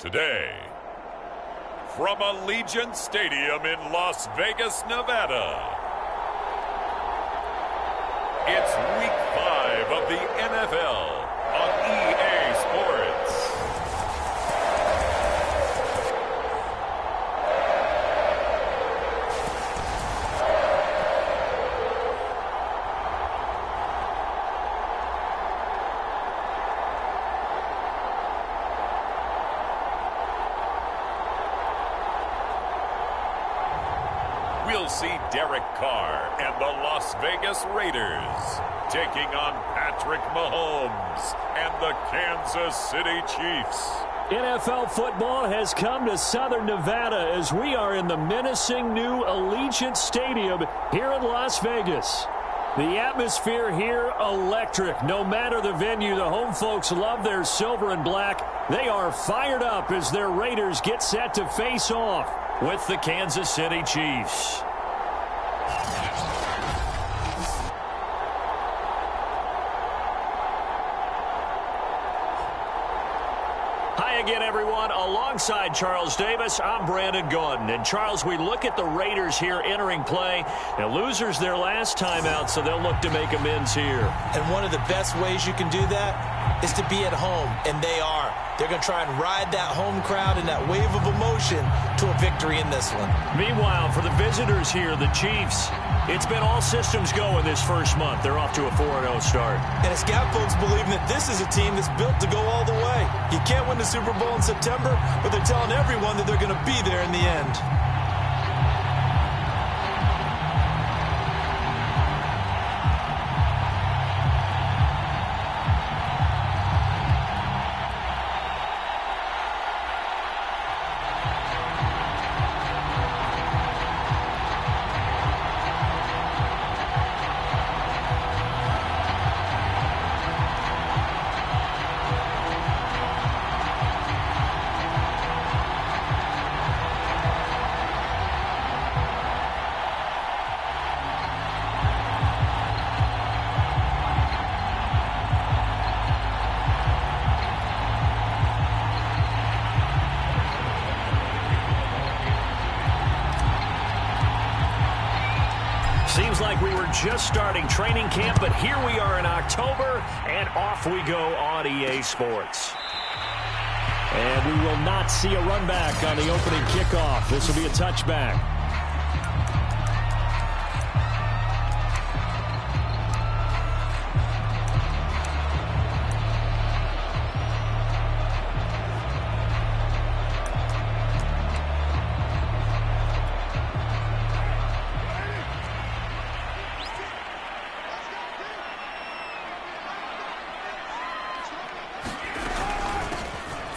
Today, from Allegiant Stadium in Las Vegas, Nevada, it's Week 5 of the NFL on EA Sports. We'll see Derek Carr and the Las Vegas Raiders taking on Patrick Mahomes and the Kansas City Chiefs. NFL football has come to Southern Nevada as we are in the menacing new Allegiant Stadium here in Las Vegas. The atmosphere here, electric. No matter the venue, the home folks love their silver and black. They are fired up as their Raiders get set to face off with the Kansas City Chiefs. Hi again, everyone. Alongside Charles Davis, I'm Brandon Gaudin. And Charles, we look at the Raiders here entering play. And losers their last time out, so they'll look to make amends here. And one of the best ways you can do that is to be at home, and they are. They're going to try and ride that home crowd and that wave of emotion to a victory in this one. Meanwhile, for the visitors here, the Chiefs, it's been all systems go in this first month. They're off to a 4-0 start. And it's got folks believing that this is a team that's built to go all the way. You can't win the Super Bowl in September, but they're telling everyone that they're going to be there in the end. Seems like we were just starting training camp, but here we are in October, and off we go on EA Sports. And we will not see a run back on the opening kickoff. This will be a touchback.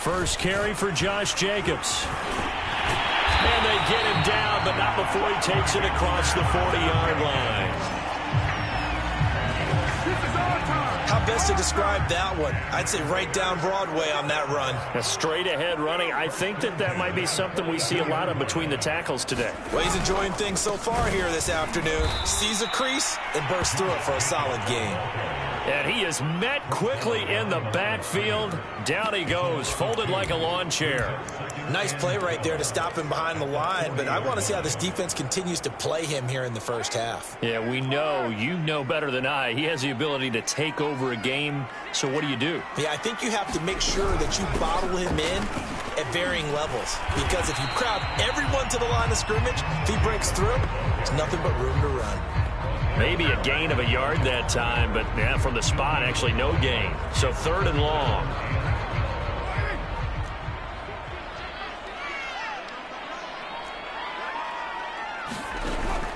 First carry for Josh Jacobs. And they get him down, but not before he takes it across the 40-yard line. How best to describe that one? I'd say right down Broadway on that run. A straight-ahead running. I think that might be something we see a lot of between the tackles today. Well, he's enjoying things so far here this afternoon. Sees a crease and bursts through it for a solid gain. And he is met quickly in the backfield. Down he goes, folded like a lawn chair. Nice play right there to stop him behind the line, but I want to see how this defense continues to play him here in the first half. Yeah, we know, you know better than I, he has the ability to take over a game. So what do you do? Yeah, I think you have to make sure that you bottle him in at varying levels, because if you crowd everyone to the line of scrimmage, if he breaks through, there's nothing but room to run. Maybe a gain of a yard that time, but yeah, from the spot, actually no gain. So 3rd and long.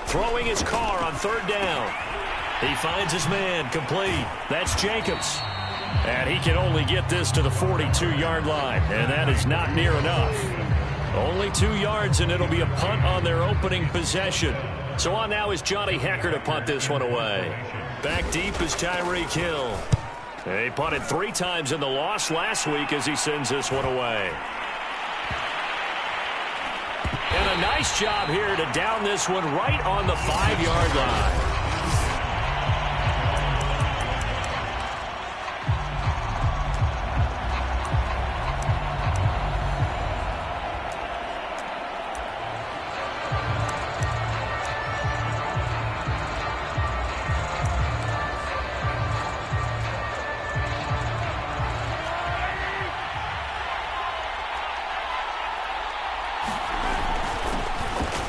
Throwing his car on 3rd down. He finds his man, complete. That's Jacobs. And he can only get this to the 42-yard line, and that is not near enough. Only 2 yards, and it'll be a punt on their opening possession. So on now is Johnny Hecker to punt this one away. Back deep is Tyreek Hill. He punted 3 times in the loss last week as he sends this one away. And a nice job here to down this one right on the 5-yard line.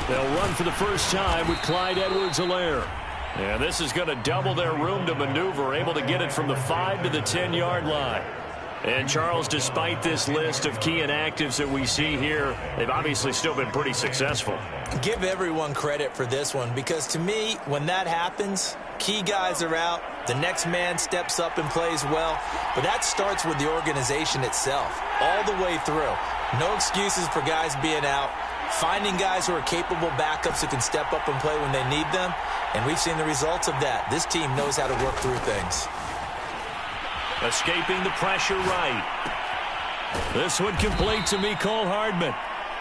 They'll run for the first time with Clyde Edwards-Helaire. And this is going to double their room to maneuver, able to get it from the 5 to the 10-yard line. And, Charles, despite this list of key inactives that we see here, they've obviously still been pretty successful. Give everyone credit for this one, because to me, when that happens, key guys are out, the next man steps up and plays well, but that starts with the organization itself, all the way through. No excuses for guys being out, finding guys who are capable backups who can step up and play when they need them, and we've seen the results of that. This team knows how to work through things. Escaping the pressure right. This one complete to Mecole Hardman.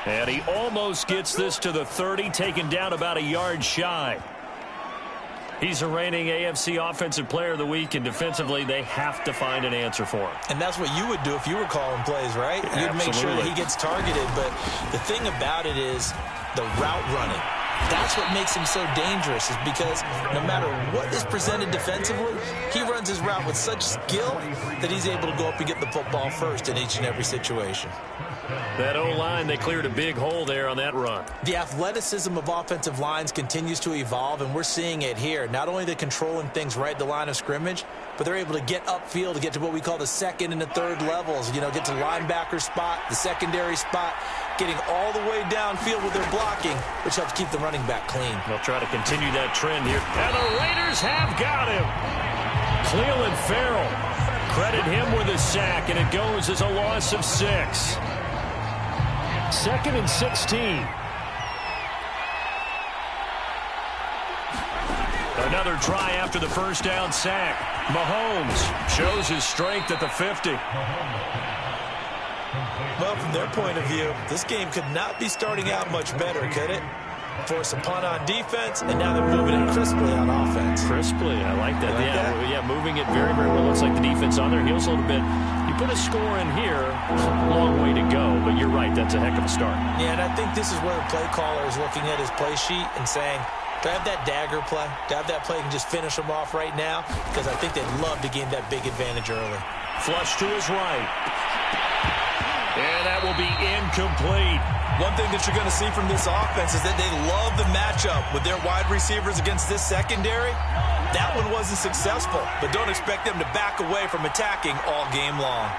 And he almost gets this to the 30, taken down about a yard shy. He's a reigning AFC Offensive Player of the Week, and defensively, they have to find an answer for him. And that's what you would do if you were calling plays, right? Yeah, you'd make sure that he gets targeted, but the thing about it is the route running. That's what makes him so dangerous, is because no matter what is presented defensively, he runs his route with such skill that he's able to go up and get the football first in each and every situation. That O-line, they cleared a big hole there on that run. The athleticism of offensive lines continues to evolve, and we're seeing it here. Not only they're controlling things right at the line of scrimmage, but they're able to get upfield to get to what we call the second and the third levels. You know, get to linebacker spot, the secondary spot, getting all the way downfield with their blocking, which helps keep the running back clean. They'll try to continue that trend here. And the Raiders have got him. Clelin Ferrell. Credit him with a sack, and it goes as a loss of 6. 2nd and 16. Another try after the first down sack. Mahomes shows his strength at the 50. Well, from their point of view, this game could not be starting out much better, could it? Force a punt on defense, and now they're moving it crisply on offense. Crisply, I like that. Yeah, moving it very, very well. Looks like the defense on their heels a little bit. You put a score in here, a long way to go, but you're right, that's a heck of a start. Yeah, and I think this is where the play caller is looking at his play sheet and saying, do I have that dagger play? Do I have that play and just finish them off right now? Because I think they'd love to gain that big advantage early. Flush to his right. And that will be incomplete. One thing that you're going to see from this offense is that they love the matchup with their wide receivers against this secondary. That one wasn't successful, but don't expect them to back away from attacking all game long.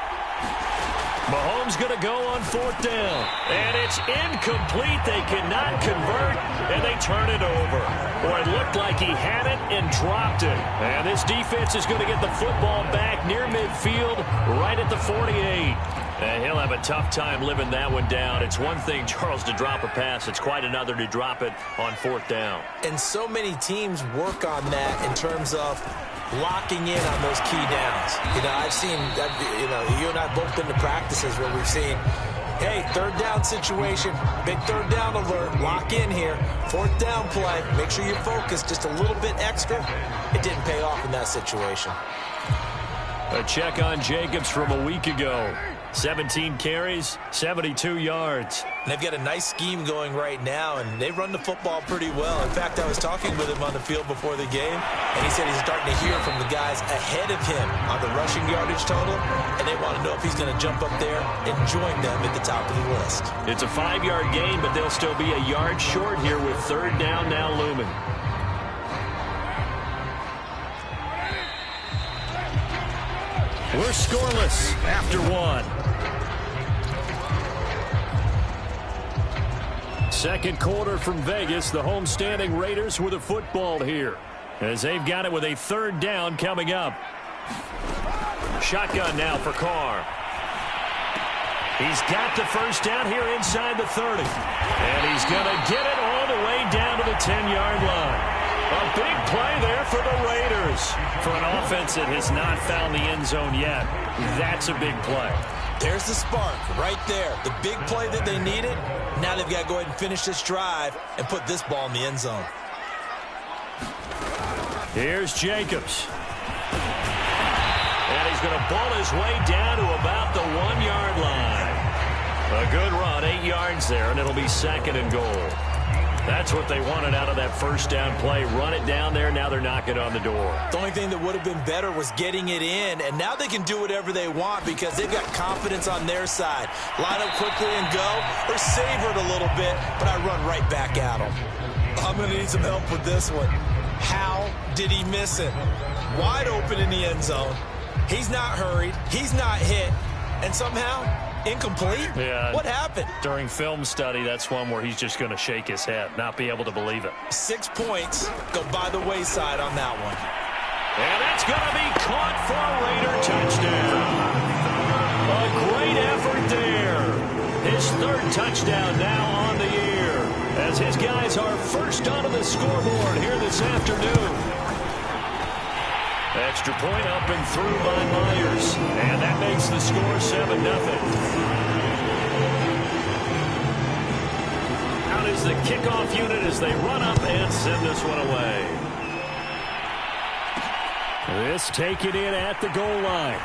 Mahomes going to go on 4th down. And it's incomplete. They cannot convert, and they turn it over. Boy, it looked like he had it and dropped it. And this defense is going to get the football back near midfield, right at the 48. And he'll have a tough time living that one down. It's one thing, Charles, to drop a pass. It's quite another to drop it on 4th down. And so many teams work on that in terms of locking in on those key downs. You know, I've seen, you and I both been to practices where we've seen, hey, 3rd down situation, big 3rd down alert, lock in here, 4th down play, make sure you're focused just a little bit extra. It didn't pay off in that situation. A check on Jacobs from a week ago. 17 carries, 72 yards. And they've got a nice scheme going right now, and they run the football pretty well. In fact, I was talking with him on the field before the game, and he said he's starting to hear from the guys ahead of him on the rushing yardage total, and they want to know if he's going to jump up there and join them at the top of the list. It's a 5-yard gain, but they'll still be a yard short here with 3rd down now looming. We're scoreless after 1. Second quarter from Vegas. The homestanding Raiders with a football here, as they've got it with a 3rd down coming up. Shotgun now for Carr. He's got the first down here inside the 30. And he's going to get it all the way down to the 10-yard line. A big play there for the Raiders. For an offense that has not found the end zone yet, that's a big play. There's the spark right there. The big play that they needed. Now they've got to go ahead and finish this drive and put this ball in the end zone. Here's Jacobs. And he's going to ball his way down to about the 1-yard line. A good run, 8 yards there, and it'll be 2nd and goal. That's what they wanted out of that first down play. Run it down there. Now they're knocking on the door. The only thing that would have been better was getting it in, and now they can do whatever they want because they've got confidence on their side. Line up quickly and go, or savor it a little bit, but I run right back at them. I'm going to need some help with this one. How did he miss it? Wide open in the end zone. He's not hurried. He's not hit. And somehow, incomplete? Yeah. What happened? During film study, that's one where he's just going to shake his head, not be able to believe it. 6 points go by the wayside on that one. And that's going to be caught for a Raider touchdown. A great effort there. His third touchdown now on the year, as his guys are first onto the scoreboard here this afternoon. Extra point up and through by Myers. And that makes the score 7-0. Out is the kickoff unit as they run up and send this one away. This taken in at the goal line.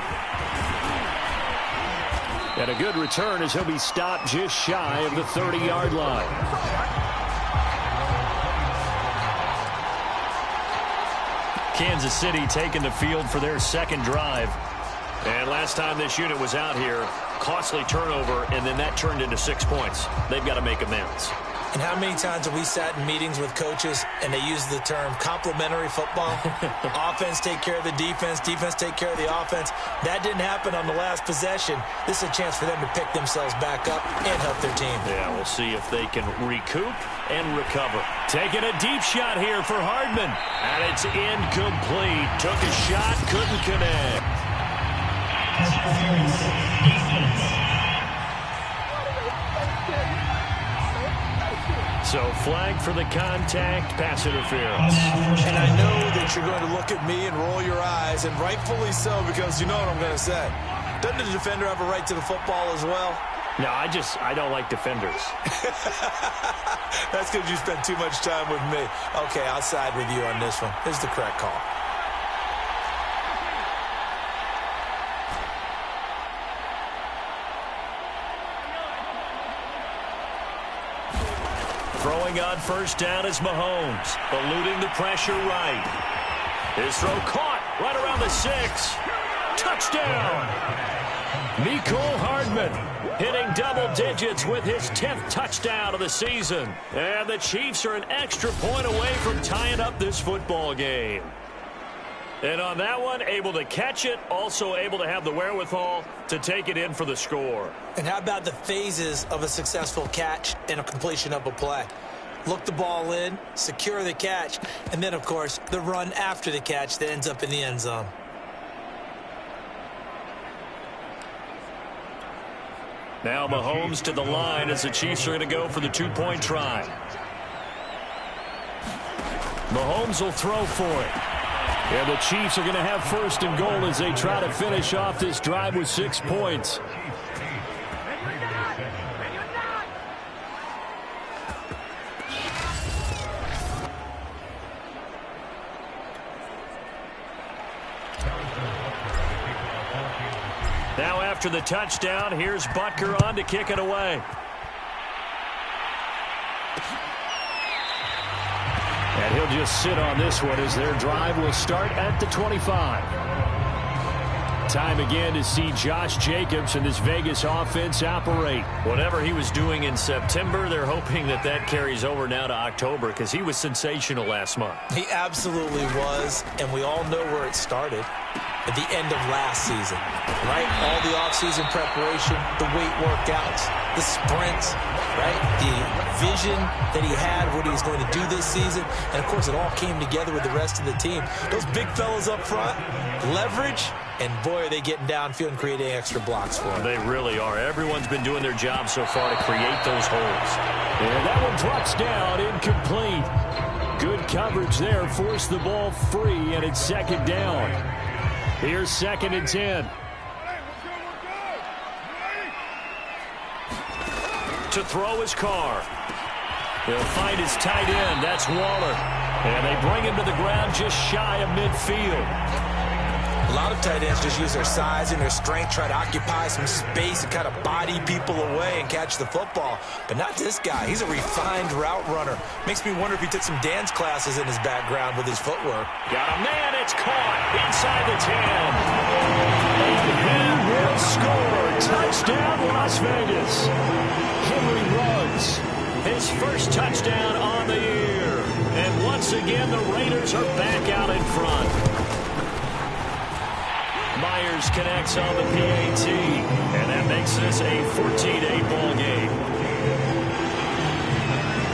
And a good return as he'll be stopped just shy of the 30-yard line. Kansas City taking the field for their second drive. And last time this unit was out here, costly turnover, and then that turned into 6 points. They've got to make amends. And how many times have we sat in meetings with coaches and they use the term complementary football? Offense take care of the defense, defense take care of the offense. That didn't happen on the last possession. This is a chance for them to pick themselves back up and help their team. Yeah, we'll see if they can recoup and recover. Taking a deep shot here for Hardman. And it's incomplete. Took a shot, couldn't connect. So flag for the contact, pass interference. And I know that you're going to look at me and roll your eyes, and rightfully so, because you know what I'm going to say. Doesn't the defender have a right to the football as well? No, I don't like defenders. That's because you spent too much time with me. Okay, I'll side with you on this one. This is the correct call. Throwing on first down is Mahomes, eluding the pressure right. His throw caught right around the 6. Touchdown! Mecole Hardman hitting double digits with his 10th touchdown of the season. And the Chiefs are an extra point away from tying up this football game. And on that one, able to catch it, also able to have the wherewithal to take it in for the score. And how about the phases of a successful catch and a completion of a play? Look the ball in, secure the catch, and then, of course, the run after the catch that ends up in the end zone. Now Mahomes to the line as the Chiefs are going to go for the 2-point try. Mahomes will throw for it. And the Chiefs are going to have first and goal as they try to finish off this drive with 6 points. Now after the touchdown, here's Butker on to kick it away. And he'll just sit on this one as their drive will start at the 25. Time again to see Josh Jacobs and this Vegas offense operate. Whatever he was doing in September, they're hoping that that carries over now to October because he was sensational last month. He absolutely was, and we all know where it started. At the end of last season, right? All the offseason preparation, the weight workouts, the sprints, right? The vision that he had, what he was going to do this season. And, of course, it all came together with the rest of the team. Those big fellas up front, leverage, and, boy, are they getting downfield and creating extra blocks for him. They really are. Everyone's been doing their job so far to create those holes. And that one drops down, incomplete. Good coverage there, forced the ball free, and it's second down. Here's 2nd and 10. To throw his Carr. He'll find his tight end. That's Waller. And they bring him to the ground just shy of midfield. A lot of tight ends just use their size and their strength, try to occupy some space and kind of body people away and catch the football. But not this guy. He's a refined route runner. Makes me wonder if he took some dance classes in his background with his footwork. Got a man. It's caught inside the 10. And he will score. Touchdown, Las Vegas. Henry Ruggs, his first touchdown on the year. And once again, the Raiders are back out in front. Myers connects on the PAT, and that makes this a 14-8 ball game.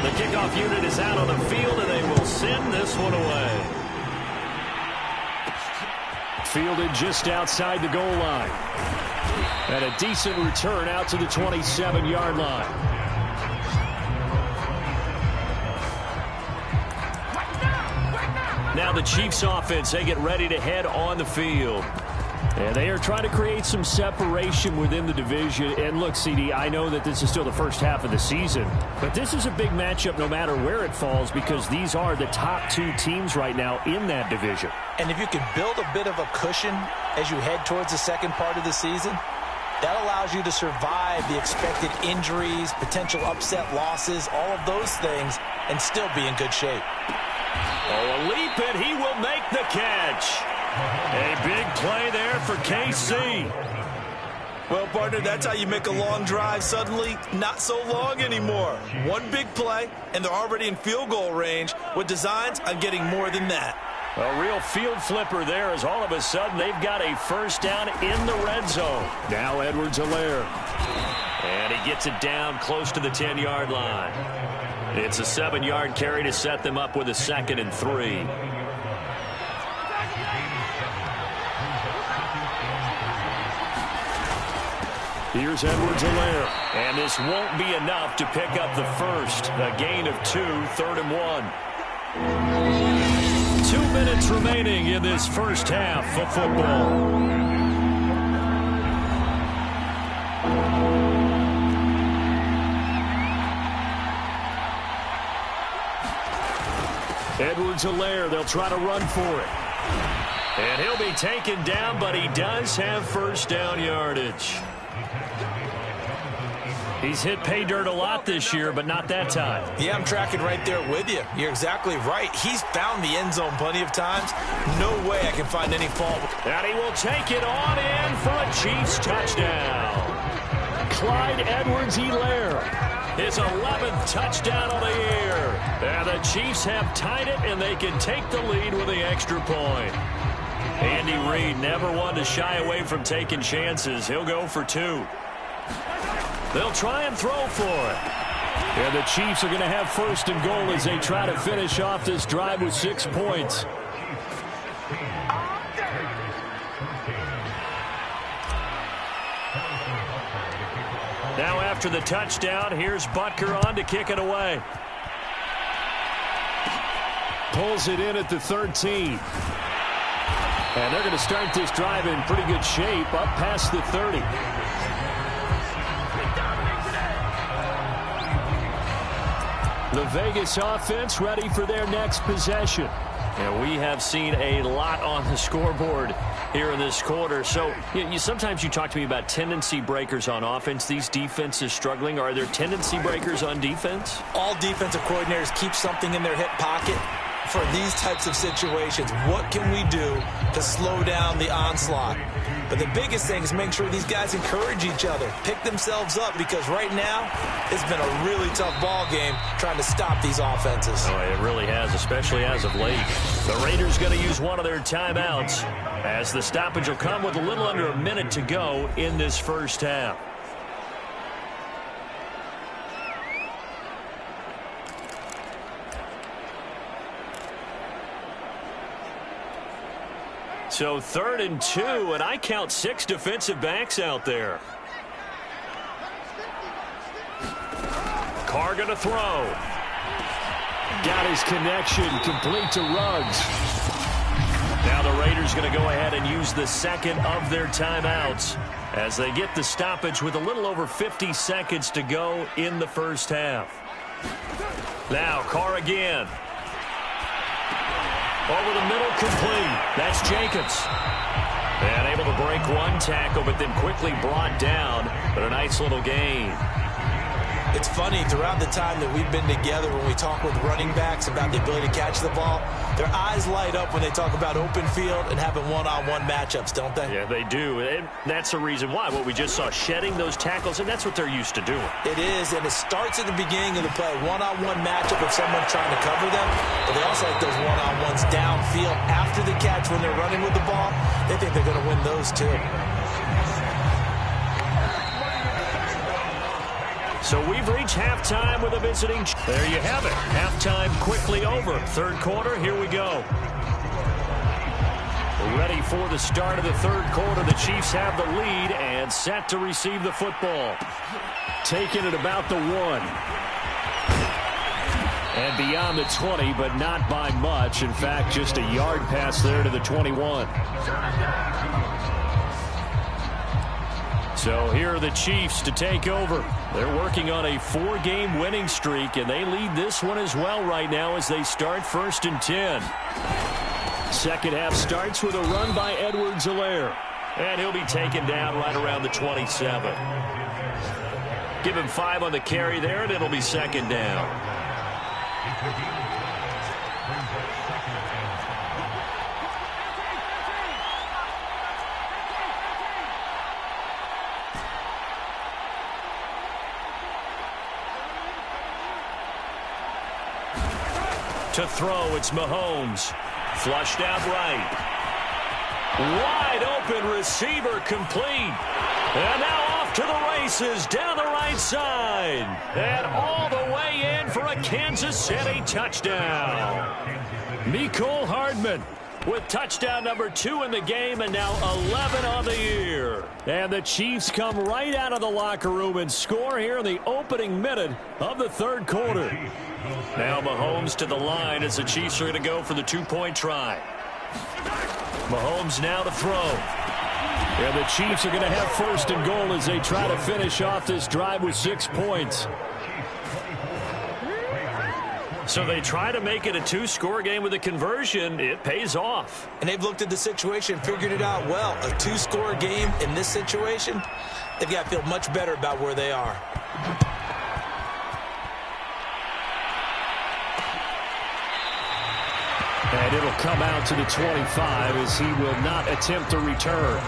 The kickoff unit is out on the field, and they will send this one away. Fielded just outside the goal line. And a decent return out to the 27-yard line. Now the Chiefs offense, they get ready to head on the field. And they are trying to create some separation within the division. And look, CD, I know that this is still the first half of the season, but this is a big matchup no matter where it falls because these are the top two teams right now in that division. And if you can build a bit of a cushion as you head towards the second part of the season, that allows you to survive the expected injuries, potential upset losses, all of those things, and still be in good shape. Oh, a leap, and he will make the catch. A big play there for KC. Well, partner, that's how you make a long drive suddenly not so long anymore. One big play, and they're already in field goal range with designs on getting more than that. A real field flipper there as all of a sudden they've got a first down in the red zone. Now Edwards-Helaire. And he gets it down close to the 10-yard line. It's a 7-yard carry to set them up with a 2nd and 3. Here's Edwards-Helaire. And this won't be enough to pick up the first. A gain of 2, 3rd and 1. 2 minutes remaining in this first half of football. Edwards-Helaire, they'll try to run for it. And he'll be taken down, but he does have first down yardage. He's hit pay dirt a lot this year, but not that time. Yeah, I'm tracking right there with you. You're exactly right. He's found the end zone plenty of times. No way I can find any fault. And he will take it on in for a Chiefs touchdown. Clyde Edwards-Helaire, his 11th touchdown of the year. And the Chiefs have tied it, and they can take the lead with the extra point. Andy Reid never one to shy away from taking chances. He'll go for 2. They'll try and throw for it. And the Chiefs are going to have 1st and goal as they try to finish off this drive with 6 points. Now after the touchdown, here's Butker on to kick it away. Pulls it in at the 13. And they're going to start this drive in pretty good shape up past the 30. The Vegas offense ready for their next possession. And we have seen a lot on the scoreboard here in this quarter. So sometimes you talk to me about tendency breakers on offense. These defenses struggling. Are there tendency breakers on defense? All defensive coordinators keep something in their hip pocket for these types of situations. What can we do to slow down the onslaught? But the biggest thing is make sure these guys encourage each other, pick themselves up, because right now it's been a really tough ball game trying to stop these offenses. Oh, it really has, especially as of late. The Raiders going to use one of their timeouts as the stoppage will come with a little under a minute to go in this first half. So 3rd and 2, and I count 6 defensive backs out there. Carr going to throw. Got his connection, complete to Ruggs. Now the Raiders going to go ahead and use the 2nd of their timeouts as they get the stoppage with a little over 50 seconds to go in the first half. Now Carr again. Over the middle, complete. That's Jacobs. And able to break one tackle, but then quickly brought down. But a nice little gain. It's funny, throughout the time that we've been together, when we talk with running backs about the ability to catch the ball, their eyes light up when they talk about open field and having one-on-one matchups, don't they? Yeah, they do. And that's the reason why. What we just saw, shedding those tackles, and that's what they're used to doing. It is, and it starts at the beginning of the play. One-on-one matchup of someone trying to cover them, but they also like those one-on-ones downfield after the catch when they're running with the ball. They think they're going to win those too. So we've reached halftime with a visiting. There you have it. Halftime quickly over. Third quarter, here we go. We're ready for the start of the third quarter. The Chiefs have the lead and set to receive the football. Taking it about the 1. And beyond the 20, but not by much. In fact, just a yard pass there to the 21. So here are the Chiefs to take over. They're working on a 4-game winning streak, and they lead this one as well right now as they start 1st and 10. Second half starts with a run by Edwards-Helaire. And he'll be taken down right around the 27. Give him 5 on the carry there, and it'll be second down. To throw, it's Mahomes. Flushed out right. Wide open receiver complete. And now off to the races down the right side. And all the way in for a Kansas City touchdown. Mecole Hardman with touchdown number 2 in the game and now 11 on the year. And the Chiefs come right out of the locker room and score here in the opening minute of the third quarter. Now Mahomes to the line as the Chiefs are going to go for the 2-point try. Mahomes now to throw. And the Chiefs are going to have 1st and goal as they try to finish off this drive with 6 points. So they try to make it a 2-score game with a conversion. It pays off. And they've looked at the situation, figured it out well. A 2-score game in this situation, they've got to feel much better about where they are. And it'll come out to the 25 as he will not attempt to return.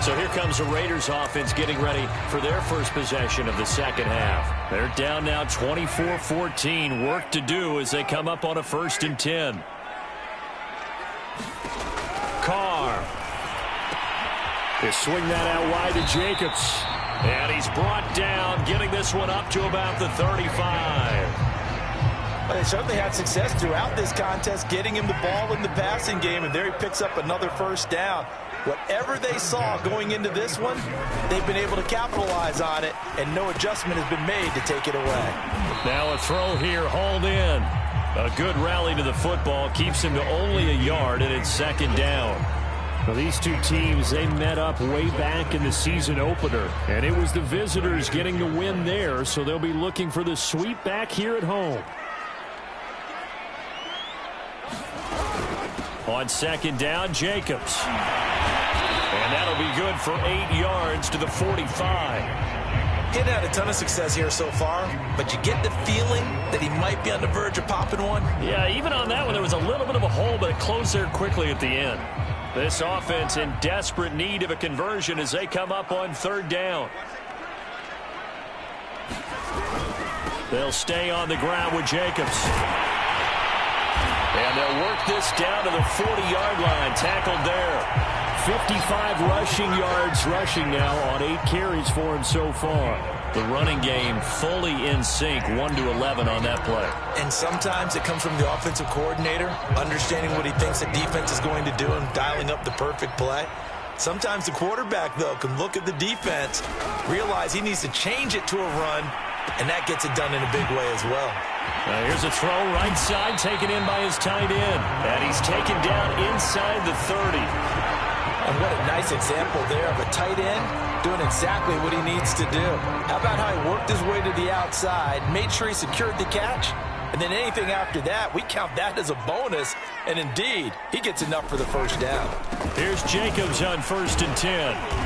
So here comes the Raiders offense getting ready for their first possession of the second half. They're down now 24-14. Work to do as they come up on a 1st and 10. Carr. They swing that out wide to Jacobs. And he's brought down, getting this one up to about the 35. Well, they certainly had success throughout this contest, getting him the ball in the passing game, and there he picks up another 1st down. Whatever they saw going into this one, they've been able to capitalize on it, and no adjustment has been made to take it away. Now a throw here, hauled in. A good rally to the football, keeps him to only a yard, and it's second down. Well, these two teams, they met up way back in the season opener, and it was the visitors getting the win there, so they'll be looking for the sweep back here at home. On second down, Jacobs. And that'll be good for 8 yards to the 45. He's had a ton of success here so far, but you get the feeling that he might be on the verge of popping one. Yeah, even on that one, there was a little bit of a hole, but it closed there quickly at the end. This offense in desperate need of a conversion as they come up on 3rd down. They'll stay on the ground with Jacobs. And they'll work this down to the 40-yard line. Tackled there. 55 rushing yards rushing now on 8 carries for him so far. The running game fully in sync, 1-11 on that play. And sometimes it comes from the offensive coordinator, understanding what he thinks the defense is going to do and dialing up the perfect play. Sometimes the quarterback, though, can look at the defense, realize he needs to change it to a run, and that gets it done in a big way as well. Here's a throw right side, taken in by his tight end. And he's taken down inside the 30. And what a nice example there of a tight end doing exactly what he needs to do. How about how he worked his way to the outside, made sure he secured the catch, And then anything after that, we count that as a bonus. And indeed, he gets enough for the first down. Here's Jacobs on 1st and 10.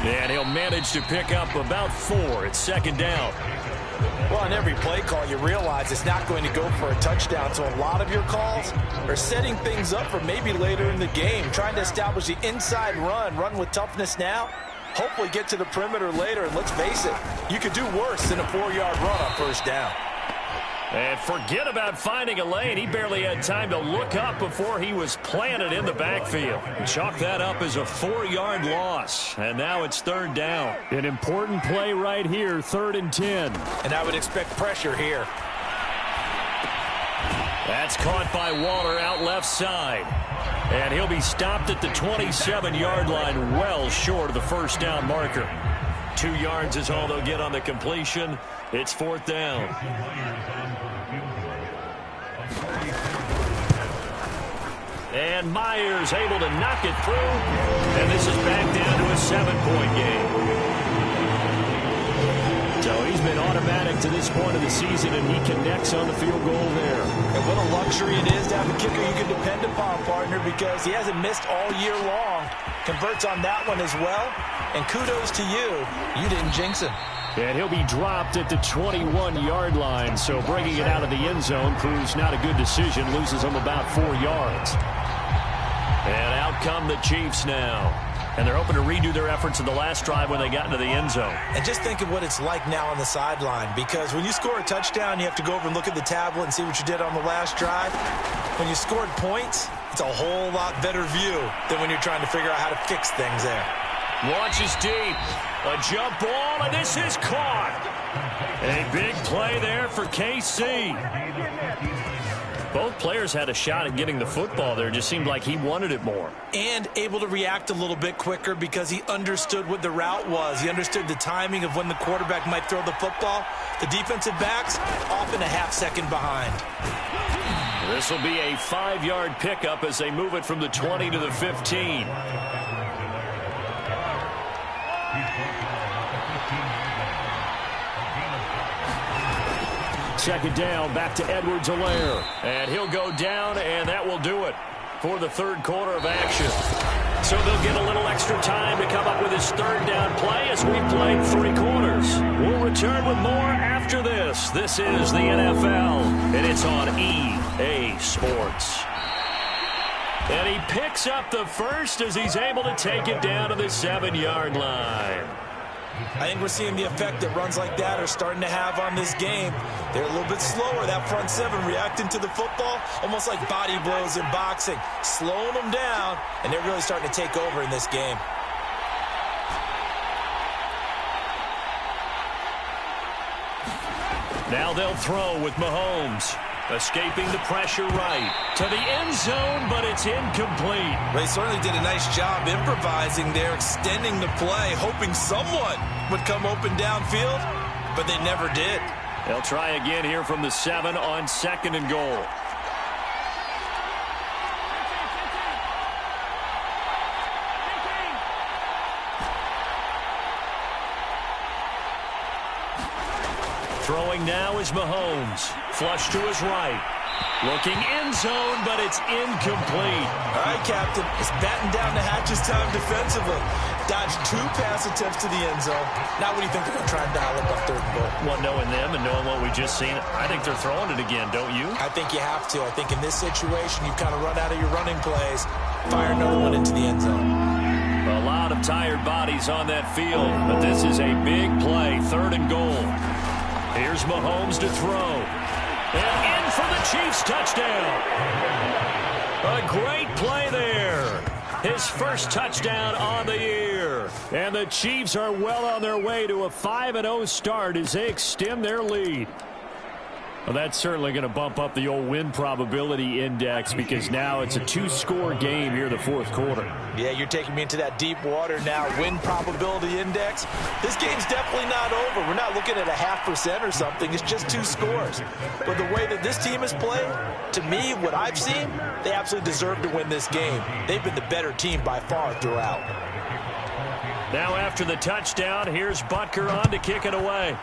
And he'll manage to pick up about 4. It's 2nd down. Well, on every play call, you realize it's not going to go for a touchdown. So a lot of your calls are setting things up for maybe later in the game, trying to establish the inside run with toughness now, hopefully get to the perimeter later. And let's face it, you could do worse than a 4-yard run on 1st down. And forget about finding a lane. He barely had time to look up before he was planted in the backfield. Chalk that up as a 4-yard loss. And now it's 3rd down. An important play right here, 3rd and 10. And I would expect pressure here. That's caught by Waller out left side. And he'll be stopped at the 27-yard line, well short of the 1st down marker. 2 yards is all they'll get on the completion. It's 4th down. And Myers able to knock it through. And this is back down to a 7-point game. So he's been automatic to this point of the season, and he connects on the field goal there. And what a luxury it is to have a kicker you can depend upon, partner, because he hasn't missed all year long. Converts on that one as well. And kudos to you. You didn't jinx him. And he'll be dropped at the 21-yard line. So bringing it out of the end zone proves not a good decision. Loses him about 4 yards. And out come the Chiefs now. And they're hoping to redo their efforts in the last drive when they got into the end zone. And just think of what it's like now on the sideline. Because when you score a touchdown, you have to go over and look at the tablet and see what you did on the last drive. When you scored points, it's a whole lot better view than when you're trying to figure out how to fix things there. Launches deep. A jump ball, and this is caught. A big play there for KC. Both players had a shot at getting the football there. It just seemed like he wanted it more. And able to react a little bit quicker because he understood what the route was. He understood the timing of when the quarterback might throw the football. The defensive backs often a half-second behind. This will be a 5-yard pickup as they move it from the 20 to the 15. Second down, back to Edwards-Helaire. And he'll go down, and that will do it for the 3rd quarter of action. So they'll get a little extra time to come up with his 3rd down play as we've played 3 quarters. We'll return with more after this. This is the NFL, and it's on EA Sports. And he picks up the first as he's able to take it down to the 7-yard line. I think we're seeing the effect that runs like that are starting to have on this game. They're a little bit slower, that front 7 reacting to the football, almost like body blows in boxing, slowing them down, and they're really starting to take over in this game. Now they'll throw with Mahomes. Escaping the pressure right to the end zone, but it's incomplete. They certainly did a nice job improvising there, extending the play, hoping someone would come open downfield, but they never did. They'll try again here from the 7 on 2nd and goal. Throwing now is Mahomes. Flush to his right. Looking end zone, but it's incomplete. All right, Captain. It's batten down the hatches time defensively. Dodged 2 pass attempts to the end zone. Now what do you think they're going to try and dial up on 3rd and goal? Well, knowing them and knowing what we just seen, I think they're throwing it again, don't you? I think you have to. I think in this situation, you kind of run out of your running plays, fire another one into the end zone. A lot of tired bodies on that field, but this is a big play, 3rd and goal. Here's Mahomes to throw. And in for the Chiefs touchdown. A great play there. His first touchdown on the year. And the Chiefs are well on their way to a 5-0 start as they extend their lead. Well, that's certainly going to bump up the old win probability index because now it's a 2-score game here in the 4th quarter. Yeah, you're taking me into that deep water now. Win probability index. This game's definitely not over. We're not looking at a 0.5% or something. It's just 2 scores. But the way that this team has played, to me, what I've seen, they absolutely deserve to win this game. They've been the better team by far throughout. Now after the touchdown, here's Butker on to kick it away.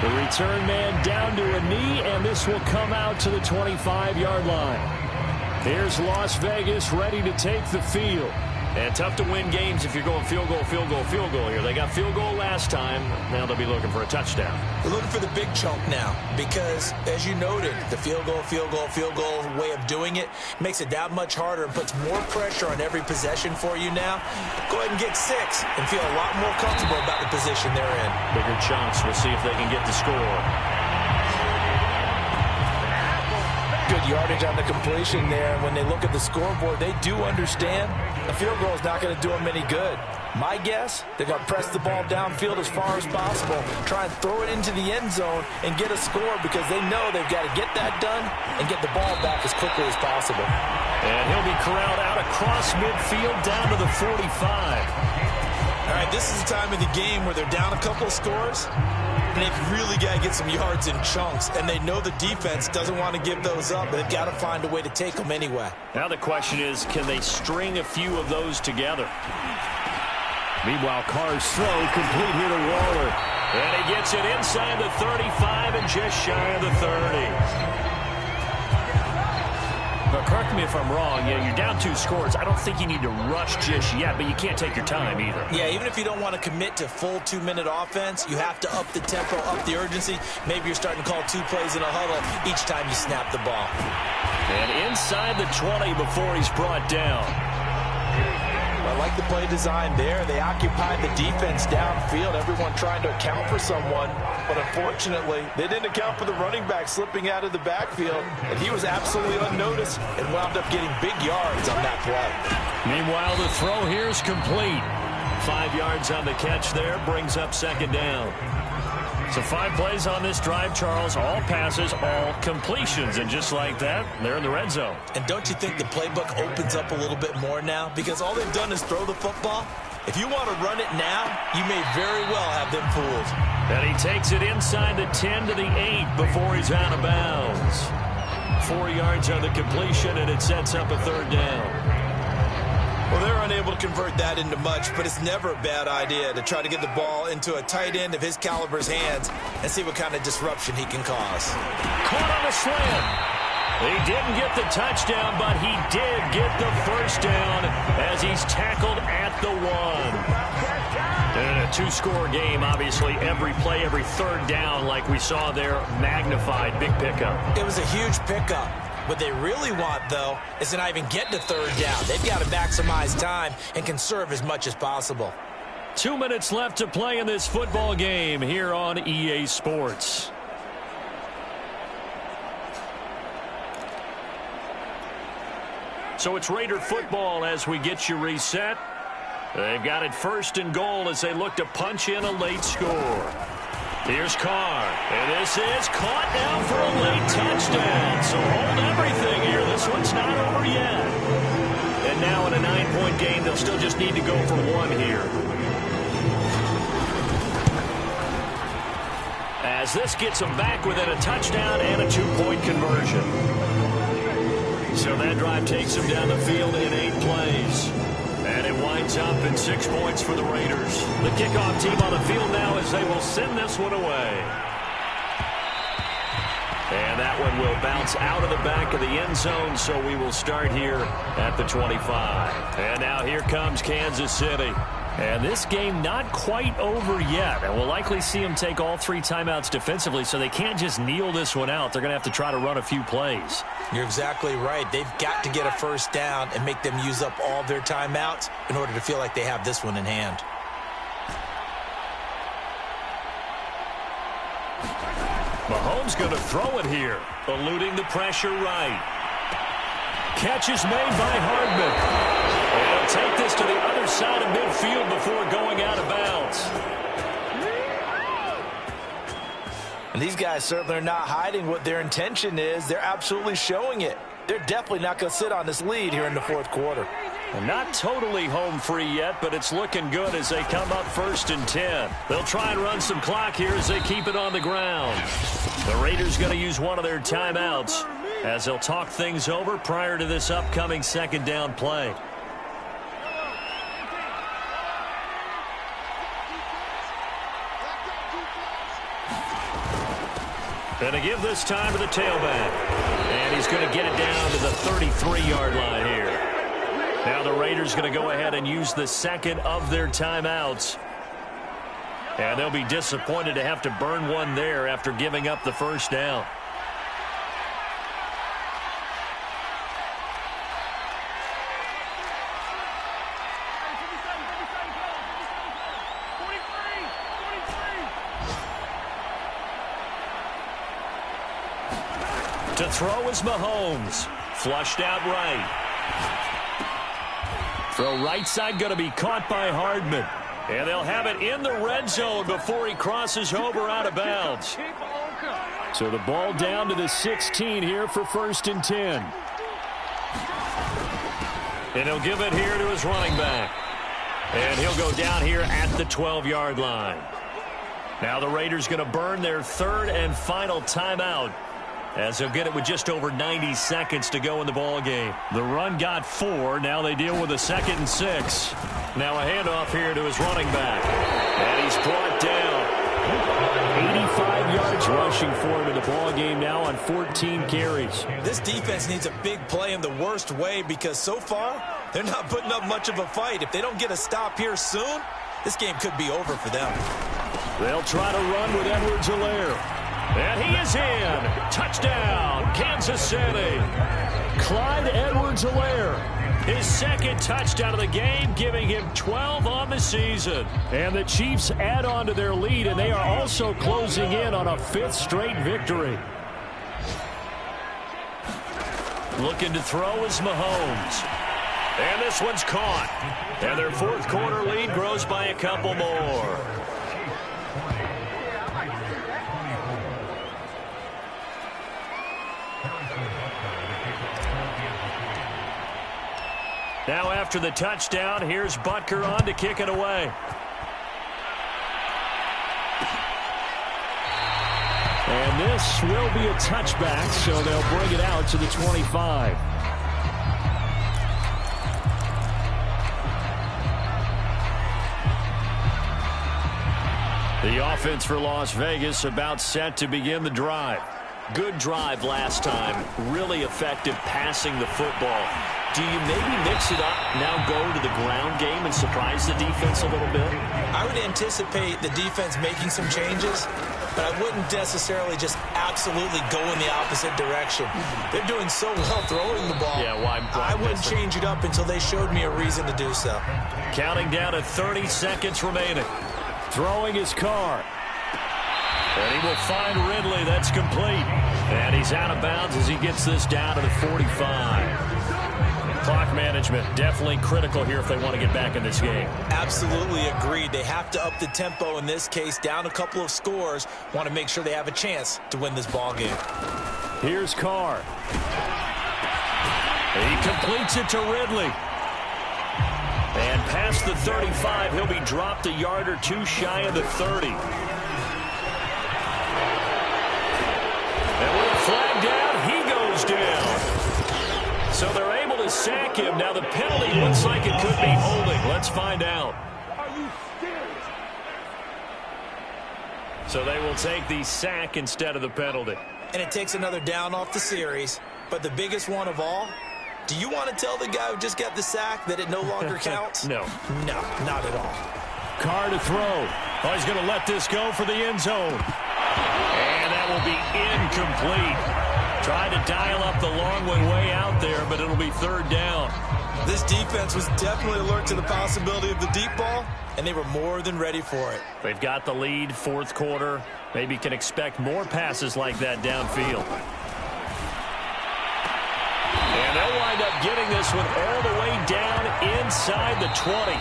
The return man down to a knee, and this will come out to the 25-yard line. Here's Las Vegas ready to take the field. And tough to win games if you're going field goal, field goal, field goal here. They got field goal last time. Now they'll be looking for a touchdown. They're looking for the big chunk now because, as you noted, the field goal, field goal, field goal way of doing it makes it that much harder and puts more pressure on every possession for you now. Go ahead and get 6 and feel a lot more comfortable about the position they're in. Bigger chunks. We'll see if they can get the score. Good yardage on the completion there. When they look at the scoreboard, they do understand a field goal is not going to do them any good. My guess, they're going to press the ball downfield as far as possible, try and throw it into the end zone and get a score because they know they've got to get that done and get the ball back as quickly as possible. And he'll be corralled out across midfield down to the 45. All right, this is the time of the game where they're down a couple of scores, and they've really got to get some yards in chunks, and they know the defense doesn't want to give those up, but they've got to find a way to take them anyway. Now the question is, can they string a few of those together? Meanwhile, Carr's throw complete here to Waller. And he gets it inside the 35 and just shy of the 30. But correct me if I'm wrong, you're down 2 scores. I don't think you need to rush just yet, but you can't take your time either. Yeah, even if you don't want to commit to full 2-minute offense, you have to up the tempo, up the urgency. Maybe you're starting to call 2 plays in a huddle each time you snap the ball. And inside the 20 before he's brought down. I like the play design there. They occupied the defense downfield, everyone trying to account for someone. But unfortunately, they didn't account for the running back slipping out of the backfield. And he was absolutely unnoticed and wound up getting big yards on that play. Meanwhile, the throw here is complete. 5 yards on the catch there, brings up second down. So 5 plays on this drive, Charles. All passes, all completions. And just like that, they're in the red zone. And don't you think the playbook opens up a little bit more now? Because all they've done is throw the football. If you want to run it now, you may very well have them fooled. And he takes it inside the 10 to the 8 before he's out of bounds. 4 yards on the completion, and it sets up a third down. Well, they're unable to convert that into much, but it's never a bad idea to try to get the ball into a tight end of his caliber's hands and see what kind of disruption he can cause. Caught on a slant. He didn't get the touchdown, but he did get the first down as he's tackled at the 1. And in a 2-score game, obviously, every play, every third down, like we saw there, magnified. Big pickup. It was a huge pickup. What they really want, though, is to not even get to third down. They've got to maximize time and conserve as much as possible. 2 minutes left to play in this football game here on EA Sports. So it's Raider football as we get you reset. They've got it 1st and goal as they look to punch in a late score. Here's Carr, and this is caught now for a late touchdown. So hold everything here. This one's not over yet. And now in a 9-point game, they'll still just need to go for 1 here. As this gets them back within a touchdown and a 2-point conversion. So that drive takes them down the field in 8 plays. And it winds up in 6 points for the Raiders. The kickoff team on the field now as they will send this one away. And that one will bounce out of the back of the end zone, so we will start here at the 25. And now here comes Kansas City. And this game not quite over yet. And we'll likely see them take all 3 timeouts defensively, so they can't just kneel this one out. They're going to have to try to run a few plays. You're exactly right. They've got to get a first down and make them use up all their timeouts in order to feel like they have this one in hand. Mahomes going to throw it here, eluding the pressure right. Catch is made by Hardman. And he'll take this to the other side of midfield before going out of bounds. And these guys certainly are not hiding what their intention is. They're absolutely showing it. They're definitely not going to sit on this lead here in the 4th quarter. And not totally home free yet, but it's looking good as they come up 1st and 10. They'll try and run some clock here as they keep it on the ground. The Raiders going to use one of their timeouts as they'll talk things over prior to this upcoming 2nd down play. And to give this time to the tailback. And he's going to get it down to the 33-yard line here. Now the Raiders going to go ahead and use the second of their timeouts. And they'll be disappointed to have to burn one there after giving up the first down. To throw is Mahomes. Flushed out right. Throw right side going to be caught by Hardman. And they'll have it in the red zone before he crosses over out of bounds. So the ball down to the 16 here for 1st and 10. And he'll give it here to his running back. And he'll go down here at the 12-yard line. Now the Raiders going to burn their third and final timeout, as they'll get it with just over 90 seconds to go in the ball game. The run got 4. Now they deal with a 2nd and 6. Now a handoff here to his running back. And he's brought down. 85 yards rushing for him in the ball game now on 14 carries. This defense needs a big play in the worst way, because so far they're not putting up much of a fight. If they don't get a stop here soon, this game could be over for them. They'll try to run with Edwards-Helaire. And he is in. Touchdown, Kansas City. Clyde Edwards-Helaire. His second touchdown of the game, giving him 12 on the season. And the Chiefs add on to their lead, and they are also closing in on a 5th straight victory. Looking to throw is Mahomes. And this one's caught. And their 4th quarter lead grows by a couple more. Now after the touchdown, here's Butker on to kick it away. And this will be a touchback, so they'll bring it out to the 25. The offense for Las Vegas about set to begin the drive. Good drive last time. Really effective passing the football. Do you maybe mix it up, now go to the ground game and surprise the defense a little bit? I would anticipate the defense making some changes, but I wouldn't necessarily just absolutely go in the opposite direction. They're doing so well throwing the ball. Yeah, why I wouldn't change it up until they showed me a reason to do so. Counting down to 30 seconds remaining. Throwing his car. And he will find Ridley. That's complete. And he's out of bounds as he gets this down to the 45. Clock management definitely critical here if they want to get back in this game. Absolutely agreed. They have to up the tempo in this case, down a couple of scores. Want to make sure they have a chance to win this ball game. Here's Carr. He completes it to Ridley. And past the 35, he'll be dropped a yard or two shy of the 30. And with a flag down, he goes down. So they're able to sack him. Now the penalty looks like it could be holding. Let's find out. So they will take the sack instead of the penalty. And it takes another down off the series. But the biggest one of all, do you want to tell the guy who just got the sack that it no longer counts? No. No, not at all. Carr to throw. Oh, he's going to let this go for the end zone. And that will be incomplete. Tried to dial up the long one way out there, but it'll be 3rd down. This defense was definitely alert to the possibility of the deep ball, and they were more than ready for it. They've got the lead, 4th quarter. Maybe can expect more passes like that downfield. And they'll wind up getting this one all the way down inside the 20.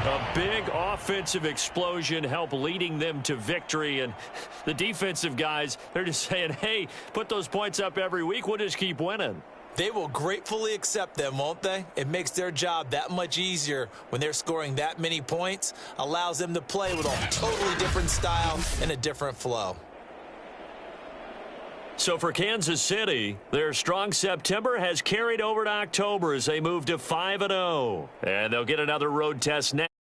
A big offensive explosion helped leading them to victory. And the defensive guys, they're just saying, hey, put those points up every week. We'll just keep winning. They will gratefully accept them, won't they? It makes their job that much easier when they're scoring that many points. Allows them to play with a totally different style and a different flow. So for Kansas City, their strong September has carried over to October as they move to 5-0. And they'll get another road test next.